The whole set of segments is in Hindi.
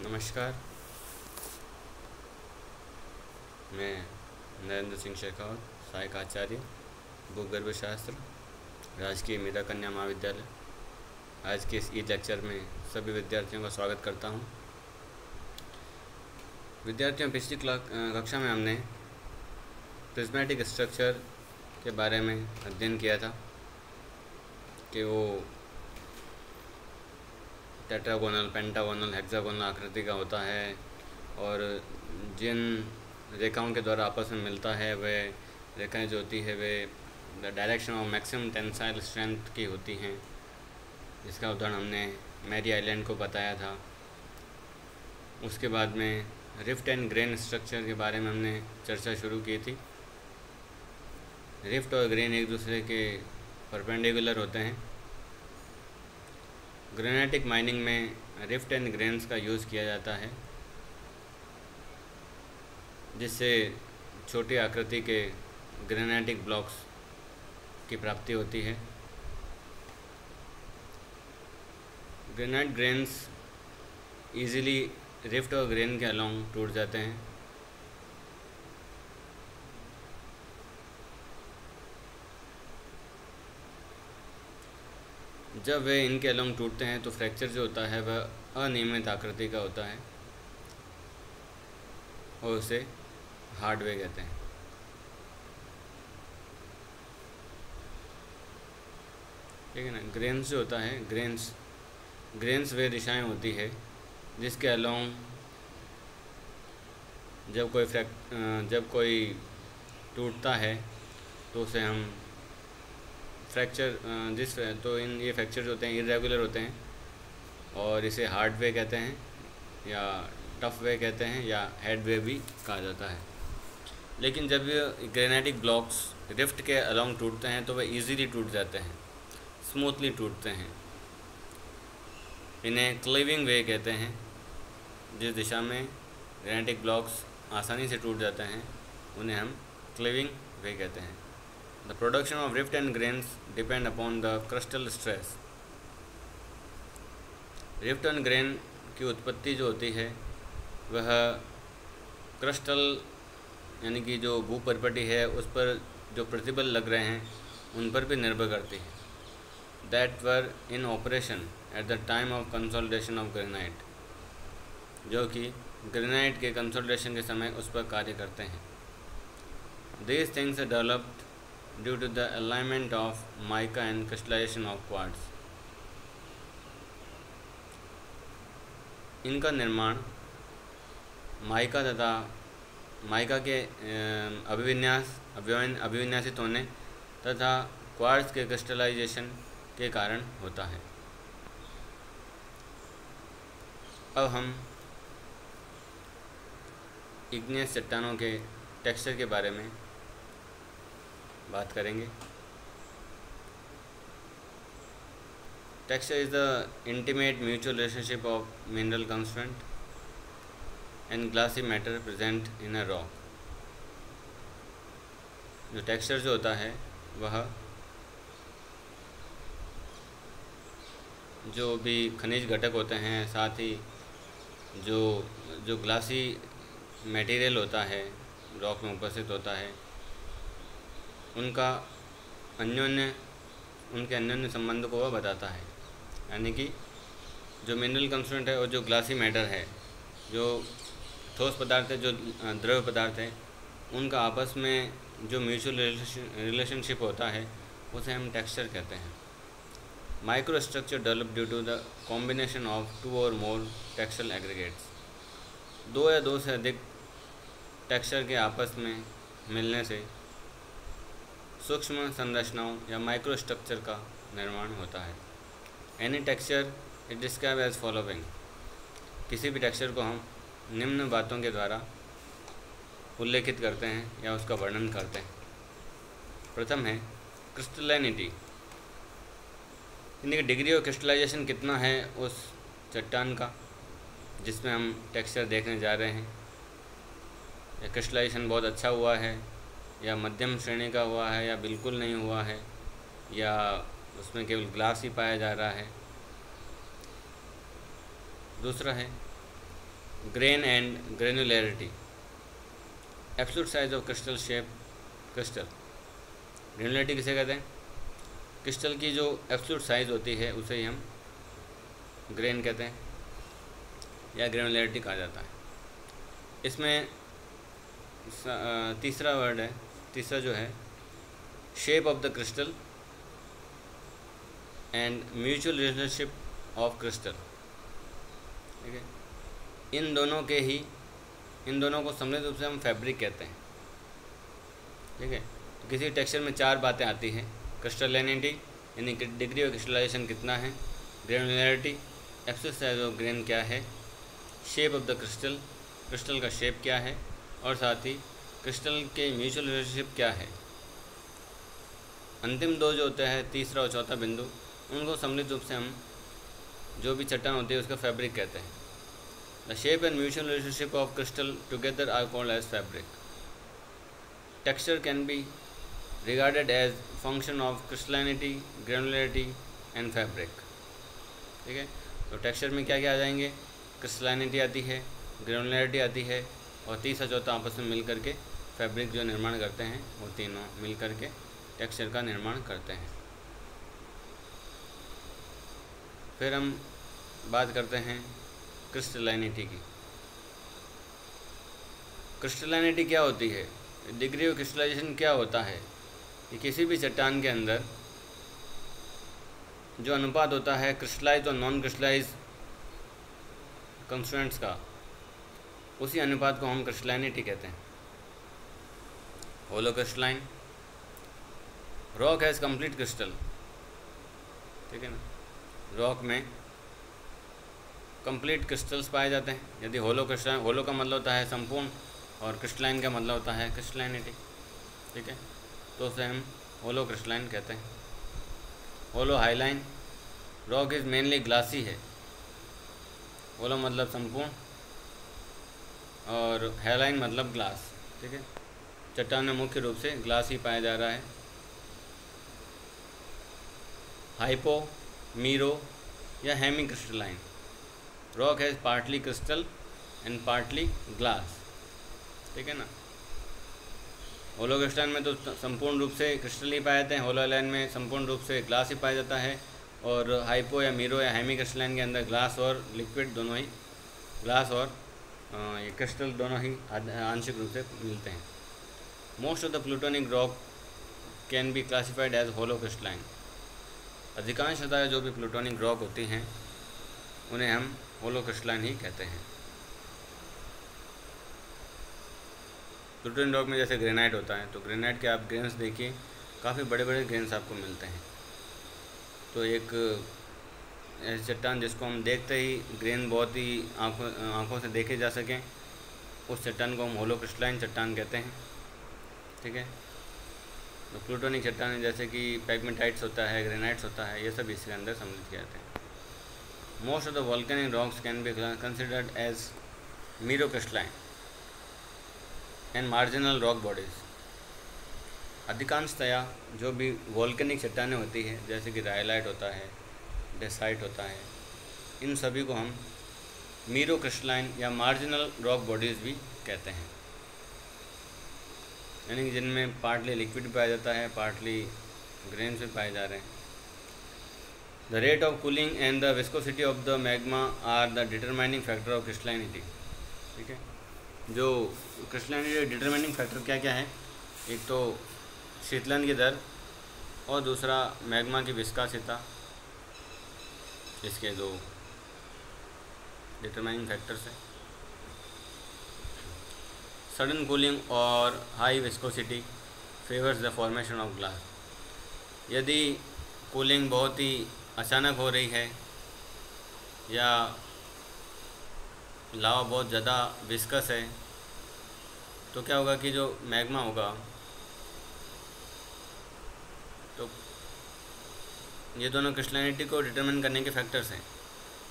नमस्कार। मैं नरेंद्र सिंह शेखावत, सहायक आचार्य भूगर्भ शास्त्र, राजकीय मीरा कन्या महाविद्यालय। आज के इस ई लेक्चर में सभी विद्यार्थियों का स्वागत करता हूं। विद्यार्थियों, पिछली कक्षा में हमने प्रिज्मेटिक स्ट्रक्चर के बारे में अध्ययन किया था कि वो टेट्रागोनल, पेंटागोनल, हेक्सागोनल आकृति का होता है और जिन रेखाओं के द्वारा आपस में मिलता है वह रेखाएं जो होती है way the direction of maximum tensile strength की होती हैं। इसका उदाहरण हमने मैरी आइलैंड को बताया था। उसके बाद में रिफ्ट एंड ग्रेन स्ट्रक्चर के बारे में हमने चर्चा शुरू की थी। रिफ्ट और ग्रेन एक दूसरे के परपेंडिकुलर होते हैं। ग्रेनाइटिक माइनिंग में रिफ्ट एंड ग्रेन्स का यूज़ किया जाता है, जिससे छोटी आकृति के ग्रेनाइटिक ब्लॉक्स की प्राप्ति होती है। ग्रेनाइट ग्रेन्स इजीली रिफ्ट और ग्रेन के अलोंग टूट जाते हैं। जब वे इनके अलोंग टूटते हैं तो फ्रैक्चर जो होता है वह अनियमित आकृति का होता है और उसे हार्डवे कहते हैं। ठीक है ना। ग्रेन्स जो होता है, ग्रेन्स वे दिशाएं होती है जिसके अलोंग जब कोई टूटता है तो उसे हम फ्रैक्चर ये फ्रैक्चर जो होते हैं इरेगुलर होते हैं और इसे हार्ड वे कहते हैं या टफ वे कहते हैं या हेड वे भी कहा जाता है। लेकिन जब ये ग्रेनाइटिक ब्लॉक्स रिफ्ट के अलोंग टूटते हैं तो वे इजीली टूट जाते हैं, स्मूथली टूटते हैं। इन्हें क्लीविंग वे कहते हैं। जिस दिशा में ग्रेनाइटिक ब्लॉक्स आसानी से टूट जाते हैं उन्हें हम क्लीविंग वे कहते हैं। The production of rift and grains depend upon the crustal stress. Rift and grain की उत्पत्ति जो होती है वह क्रिस्टल यानी कि जो भूपरिपटि है उस पर जो प्रतिबल लग रहे हैं उन पर भी निर्भर करती है। That were in operation at the time of consolidation of granite, जो कि ग्रेनाइट के कंसोलिडेशन के समय उस पर कार्य करते हैं। These things are developed due to the alignment of mica and crystallization of quartz. इनका निर्माण माइका के अभिविन्यासित होने तथा क्वार्ट्ज के क्रिस्टलाइजेशन के कारण होता है। अब हम इग्नियस चट्टानों के टेक्सचर के बारे में बात करेंगे। Texture is the intimate mutual relationship of mineral constant and glassy matter present in a rock. जो टेक्सचर जो होता है वह जो भी खनिज घटक होते हैं, साथ ही जो ग्लासी मटेरियल होता है रॉक में उपस्थित होता है, उनके अन्योन्य संबंध को वह बताता है। यानी कि जो मिनरल कंस्टिट्यूएंट है और जो ग्लासी मैटर है, जो ठोस पदार्थ है, जो द्रव्य पदार्थ है, उनका आपस में जो म्यूचुअल रिलेशनशिप होता है उसे हम टेक्सचर कहते हैं। Micro structure develop due to the combination of 2 और मोर टेक्सचरल एग्रीगेट्स। 2 या 2 से अधिक टेक्सचर के आपस में मिलने से सूक्ष्म संरचनाओं या माइक्रो स्ट्रक्चर का निर्माण होता है। Any texture it describe as following. किसी भी टेक्सचर को हम निम्न बातों के द्वारा उल्लेखित करते हैं या उसका वर्णन करते हैं। प्रथम है क्रिस्टलिनिटी, यानी कि डिग्री ऑफ क्रिस्टलाइजेशन कितना है उस चट्टान का जिसमें हम टेक्सचर देखने जा रहे हैं। या क्रिस्टलाइजेशन बहुत अच्छा हुआ है या मध्यम श्रेणी का हुआ है या बिल्कुल नहीं हुआ है या उसमें केवल ग्लास ही पाया जा रहा है। दूसरा है grain and granularity, absolute size of crystal shape crystal. Granularity किसे कहते हैं? क्रिस्टल की जो एब्सोल्यूट साइज होती है उसे ही हम ग्रेन कहते हैं या ग्रेनुलैरिटी कहा जाता है। इसमें तीसरा वर्ड है, तीसरा जो है shape of the crystal and mutual relationship of crystal. ठीक है, इन दोनों को सम्मिलित रूप से हम फैब्रिक कहते हैं। ठीक है, तो किसी टेक्सचर में चार बातें आती हैं, क्रिस्टलिनिटी यानी डिग्री ऑफ क्रिस्टलाइजेशन कितना है, ग्रेनुलैरिटी एब्सोल्यूट साइज ऑफ ग्रेन क्या है, shape of the crystal crystal का शेप क्या है, और साथ ही क्रिस्टल के म्यूचुअल रिलेशनशिप क्या है। अंतिम दो जो होते हैं, तीसरा और चौथा बिंदु, उनको सम्मिलित रूप से हम जो भी चट्टान होती है उसका फैब्रिक कहते हैं। The shape and mutual relationship of crystal together are called as fabric. Texture can be regarded as function of crystallinity, granularity and fabric. ठीक है, तो टेक्सचर में क्या क्या आ जाएंगे? क्रिस्टलिनिटी आती है, ग्रेनुलैरिटी आती है, और तीसरा चौथा आपस में मिल करके फैब्रिक जो निर्माण करते हैं, वो तीनों मिल करके टेक्सचर का निर्माण करते हैं। फिर हम बात करते हैं क्रिस्टलिनिटी की। क्रिस्टलिनिटी क्या होती है? डिग्री ऑफ क्रिस्टलाइजेशन क्या होता है? कि किसी भी चट्टान के अंदर जो अनुपात होता है क्रिस्टलाइज और नॉन क्रिस्टलाइज कंस्टिट्यूएंट्स का, उसी अनुपात को हम क्रिस्टलिनिटी कहते हैं। Holo crystalline, rock has complete crystal. ठीक है ना, रॉक में कंप्लीट क्रिस्टल्स पाए जाते हैं। यदि होलो क्रिस्टलाइन, होलो का मतलब होता है संपूर्ण, और क्रिस्टलाइन का मतलब होता है क्रिस्टलिनिटी। ठीक है, तो उसे हम होलो क्रिस्टलाइन कहते हैं। Holo hyaline, rock is mainly glassy है। होलो मतलब संपूर्ण और हाईलाइन मतलब ग्लास। ठीक है, चट्टान में मुख्य रूप से ग्लास ही पाया जा रहा है। हाइपो, मीरो या hemi crystalline, rock has partly crystal and partly glass. ठीक है ना, होलो क्रिस्टलाइन में तो संपूर्ण रूप से क्रिस्टल ही पाए जाते हैं, होलो हाईलाइन में संपूर्ण रूप से ग्लास ही पाया जाता है, और हाइपो या मीरो या हेमी क्रिस्टलाइन के अंदर ग्लास और लिक्विड दोनों ही, ग्लास और ये क्रिस्टल दोनों ही आंशिक रूप से मिलते हैं। Most of the plutonic rock can be classified as holo crystalline. अधिकांशतः जो भी प्लूटोनिक रॉक होती हैं उन्हें हम होलो क्रिस्टलाइन ही कहते हैं। प्लूटोनिक रॉक में जैसे ग्रेनाइट होता है, तो ग्रेनाइट के आप ग्रेन्स देखिए, काफ़ी बड़े बड़े ग्रेन्स आपको मिलते हैं। तो एक ऐसी चट्टान जिसको हम देखते ही ग्रेन बहुत ही आँखों से देखे जा सकें, उस चट्टान को हम होलो क्रिस्टलाइन चट्टान कहते हैं। ठीक है, तो प्लूटोनिक चट्टान जैसे कि पेगमेटाइट्स होता है, ग्रेनाइट्स होता है, ये सब इसके अंदर सम्मिलित किए जाते हैं। Most of the volcanic rocks can be considered as merocrystalline and marginal rock bodies. अधिकांशतया जो भी वोल्केनिक चट्टानें होती हैं, जैसे कि रायलाइट होता है, डेसाइट होता है, इन सभी को हम मीरो क्रिस्टलाइन या मार्जिनल रॉक बॉडीज़ भी कहते हैं, यानी कि जिनमें पार्टली लिक्विड पाया जाता है, पार्टली ग्रेन्स भी पाए जा रहे हैं। The rate of cooling and the viscosity of the magma are the determining factor of crystallinity. ठीक है, जो क्रिस्टलाइनिटी डिटरमाइनिंग फैक्टर क्या क्या है? एक तो शीतलन की दर, और दूसरा मैग्मा की विस्कोसिटी। इसके दो डिटरमाइनिंग फैक्टर्स हैं। सडन कूलिंग और high viscosity favours the formation of glass. यदि कूलिंग बहुत ही अचानक हो रही है या लावा बहुत ज़्यादा विस्कस है, तो क्या होगा कि जो मैग्मा होगा, तो ये दोनों क्रिस्टलाइनिटी को डिटरमिन करने के फैक्टर्स हैं।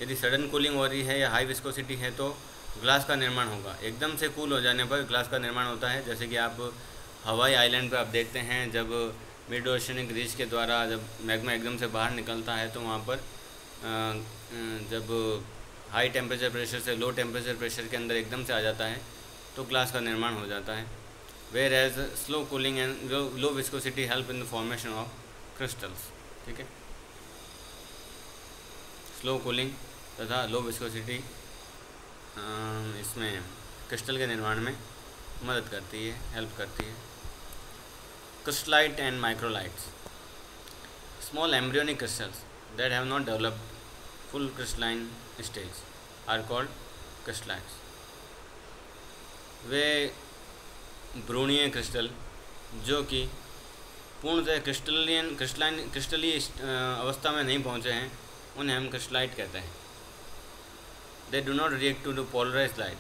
यदि सडन कूलिंग हो रही है या हाई विस्कोसिटी है तो ग्लास का निर्माण होगा। एकदम से कूल हो जाने पर ग्लास का निर्माण होता है। जैसे कि आप हवाई आइलैंड पर आप देखते हैं, जब मिड ओशनिक रीच के द्वारा जब मैग्मा एकदम से बाहर निकलता है, तो वहाँ पर जब हाई टेम्परेचर प्रेशर से लो टेम्परेचर प्रेशर के अंदर एकदम से आ जाता है तो ग्लास का निर्माण हो जाता है। Whereas slow cooling and low viscosity help in the formation of crystals. ठीक है, स्लो कूलिंग तथा लो विस्कोसिटी इसमें क्रिस्टल के निर्माण में मदद करती है, हेल्प करती है। Crystallite and microlites, small embryonic crystals that have not developed full crystalline stage are called crystallites. वे भ्रूणीय क्रिस्टल जो कि पूर्णतः क्रिस्टलीय अवस्था में नहीं पहुंचे हैं उन्हें हम क्रिस्टलाइट कहते हैं। They do not react to the polarise light,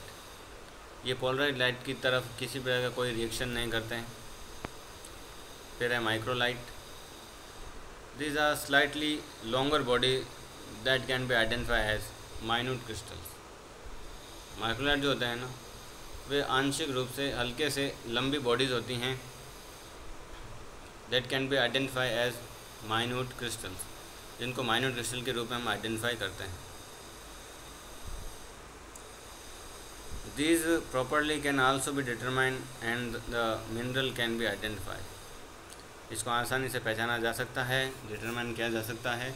ये पोलराइज लाइट की तरफ किसी प्रकार का कोई रिएक्शन नहीं करते हैं। फिर है microlite, these are slightly longer body that can be identify as minute crystals. Microlite जो होते हैं ना, वे आंशिक रूप से हल्के से लंबी बॉडीज़ होती हैं that can be identify as minute crystals, जिनको माइन्यूट क्रिस्टल के रूप में हम आइडेंटिफाई करते हैं। These properly can also be determined and the mineral can be identified। इसको आसानी से पहचाना जा सकता है, डिटरमाइन किया जा सकता है,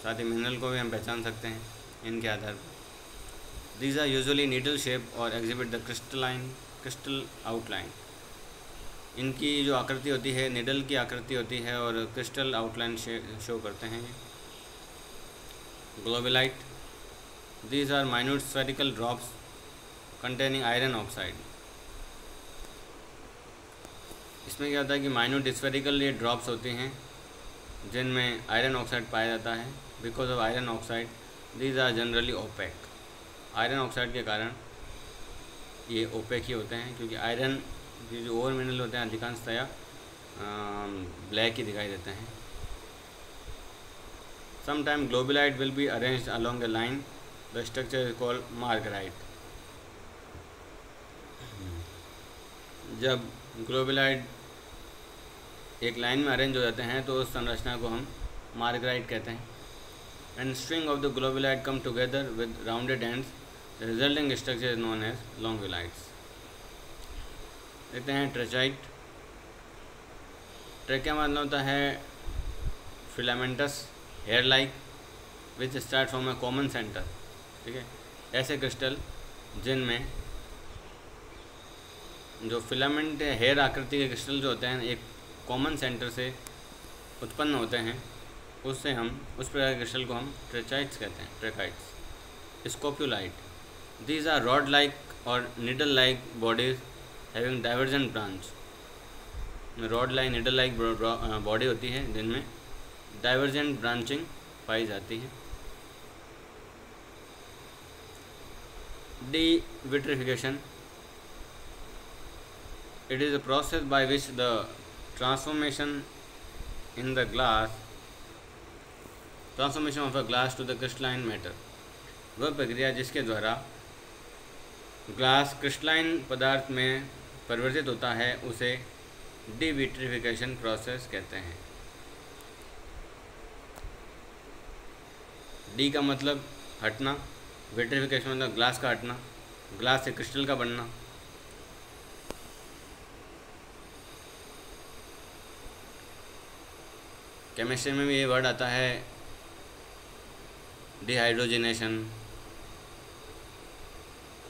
साथ ही मिनरल को भी हम पहचान सकते हैं इनके आधार पर। These are usually needle shape और exhibit the crystal outline। इनकी जो आकृति होती है निडल की आकृति होती है और क्रिस्टल आउटलाइन शो करते हैं। ग्लोबुलाइट, these are minute spherical drops containing iron oxide। इसमें क्या होता है कि माइन्यूट स्फेरिकल ये ड्रॉप्स होते हैं जिनमें आयरन ऑक्साइड पाया जाता है। Because of iron oxide these are generally opaque. Iron oxide के कारण ये ओपेक ही होते हैं, क्योंकि आयरन के जो और मिनरल होते हैं अधिकांशतया ब्लैक ही दिखाई देते हैं। Sometime globulite will be arranged along a line, the structure is called margarite. जब ग्लोबुलाइट एक लाइन में अरेंज हो जाते हैं तो उस संरचना को हम मार्गराइट कहते हैं। And string of the globulite come together with rounded ends, the resulting structure is known as longulites. देखते हैं ट्रेचाइट। ट्रेचा मतलब होता है filamentous hair like which start from a common centre. ठीक है, ऐसे क्रिस्टल जिनमें जो फिलामेंट हेयर आकृति के क्रिस्टल जो होते हैं एक कॉमन सेंटर से उत्पन्न होते हैं, उससे हम उस प्रकार के क्रिस्टल को हम ट्रेचाइट्स कहते हैं, ट्रेकाइट्स। स्कोपुलाइट, दीज आर रॉड लाइक और needle like bodies having divergent branch. Rod like needle like body होती है जिनमें डाइवर्जेंट ब्रांचिंग पाई जाती है। De-vitrification, it is a process by which the transformation of a glass to the crystalline matter, वह प्रक्रिया जिसके द्वारा ग्लास क्रिस्टलाइन पदार्थ में परिवर्तित होता है उसे डिविट्रिफिकेशन प्रोसेस कहते हैं। डी का मतलब हटना, विट्रिफिकेशन मतलब ग्लास का हटना, ग्लास से क्रिस्टल का बनना। केमिस्ट्री में भी ये वर्ड आता है डिहाइड्रोजिनेशन।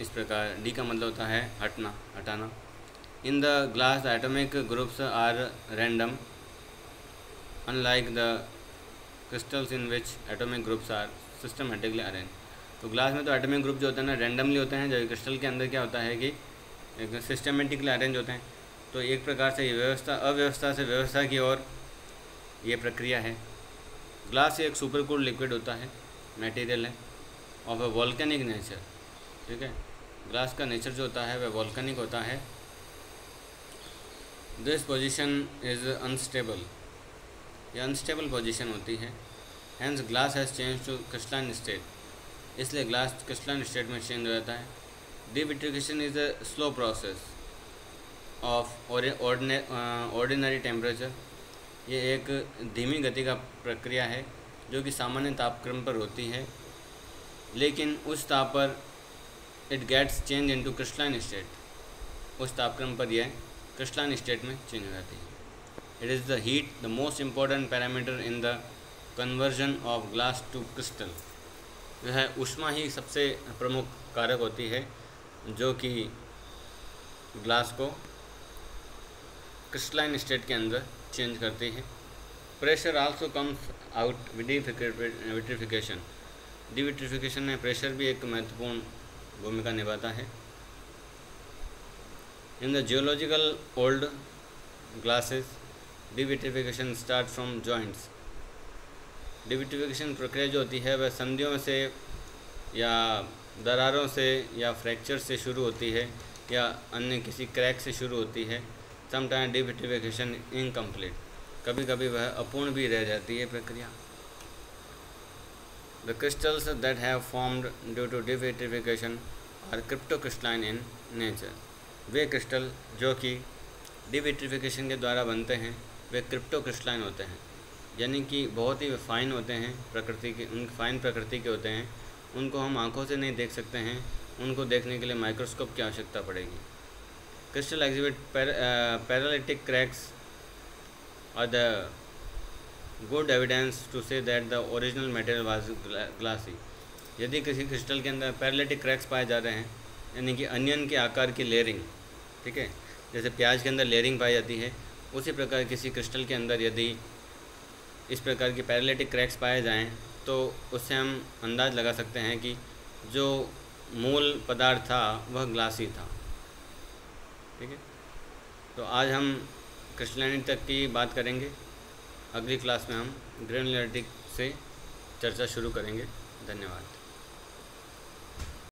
इस प्रकार डी का मतलब होता है हटना, हटाना। In the glass the atomic groups are random unlike the crystals in which atomic groups are systematically arrange. तो ग्लास में तो एटॉमिक ग्रुप जो होते हैं ना रैंडमली होते हैं, जबकि क्रिस्टल के अंदर क्या होता है कि एक सिस्टमेटिकली अरेंज होते हैं। तो एक प्रकार से ये अव्यवस्था से व्यवस्था की ओर ये प्रक्रिया है। ग्लास एक सुपरकूल्ड लिक्विड होता है, मटेरियल है ऑफ ए वॉल्केनिक नेचर। ठीक है, ग्लास का नेचर जो होता है वह वॉल्केनिक होता है। दिस पोजीशन इज़ अनस्टेबल, ये अनस्टेबल पोजीशन होती है। Hence glass has change to crystalline state, इसलिए ग्लास क्रिस्टलाइन स्टेट में चेंज हो जाता है। Devitrification is a slow process of ordinary temperature, ये एक धीमी गति का प्रक्रिया है जो कि सामान्य तापक्रम पर होती है। लेकिन उस ताप पर it gets change into crystalline state, उस तापक्रम पर यह क्रिस्टलाइन स्टेट में चेंज हो जाती है। It is the heat the most important parameter in the conversion of glass to crystal. जो है ऊष्मा ही सबसे प्रमुख कारक होती है जो कि ग्लास को क्रिस्टलाइन स्टेट के अंदर चेंज करती है। Pressure also comes out vitrification. Devitrification में प्रेशर भी एक महत्वपूर्ण भूमिका निभाता है। In the geological old glasses devitrification start from joints. Devitrification प्रक्रिया जो होती है वह संधियों से या दरारों से या फ्रैक्चर से शुरू होती है या अन्य किसी क्रैक से शुरू होती है। समटाइम डिविट्रिफिकेशन इनकम्प्लीट, कभी कभी वह अपूर्ण भी रह जाती है प्रक्रिया। The crystals that have formed due to devitrification are cryptocrystalline in nature. वे क्रिस्टल जो कि डिविट्रिफिकेशन के द्वारा बनते हैं वे क्रिप्टोक्रिस्टलाइन होते हैं, यानी कि बहुत ही फाइन होते हैं, प्रकृति के उन फाइन प्रकृति के होते हैं। उनको हम आंखों से नहीं देख सकते हैं, उनको देखने के लिए माइक्रोस्कोप की आवश्यकता पड़ेगी। क्रिस्टल एग्जिबिट पैरालिटिक क्रैक्स और the good evidence to say that the original material was glassy. यदि किसी क्रिस्टल के अंदर पैरालिटिक क्रैक्स पाए जा रहे हैं, यानी कि अनियन के आकार की लेयरिंग, ठीक है, जैसे प्याज के अंदर लेयरिंग पाई जाती है, उसी प्रकार किसी क्रिस्टल के अंदर यदि इस प्रकार की पैरालिटिक क्रैक्स पाए जाएं तो उससे हम अंदाज़ लगा सकते हैं कि जो मूल पदार्थ था वह ग्लासी था। ठीक है, तो आज हम क्रिस्टलैनिटी तक की बात करेंगे। अगली क्लास में हम ग्रेनुलरिटी से चर्चा शुरू करेंगे। धन्यवाद।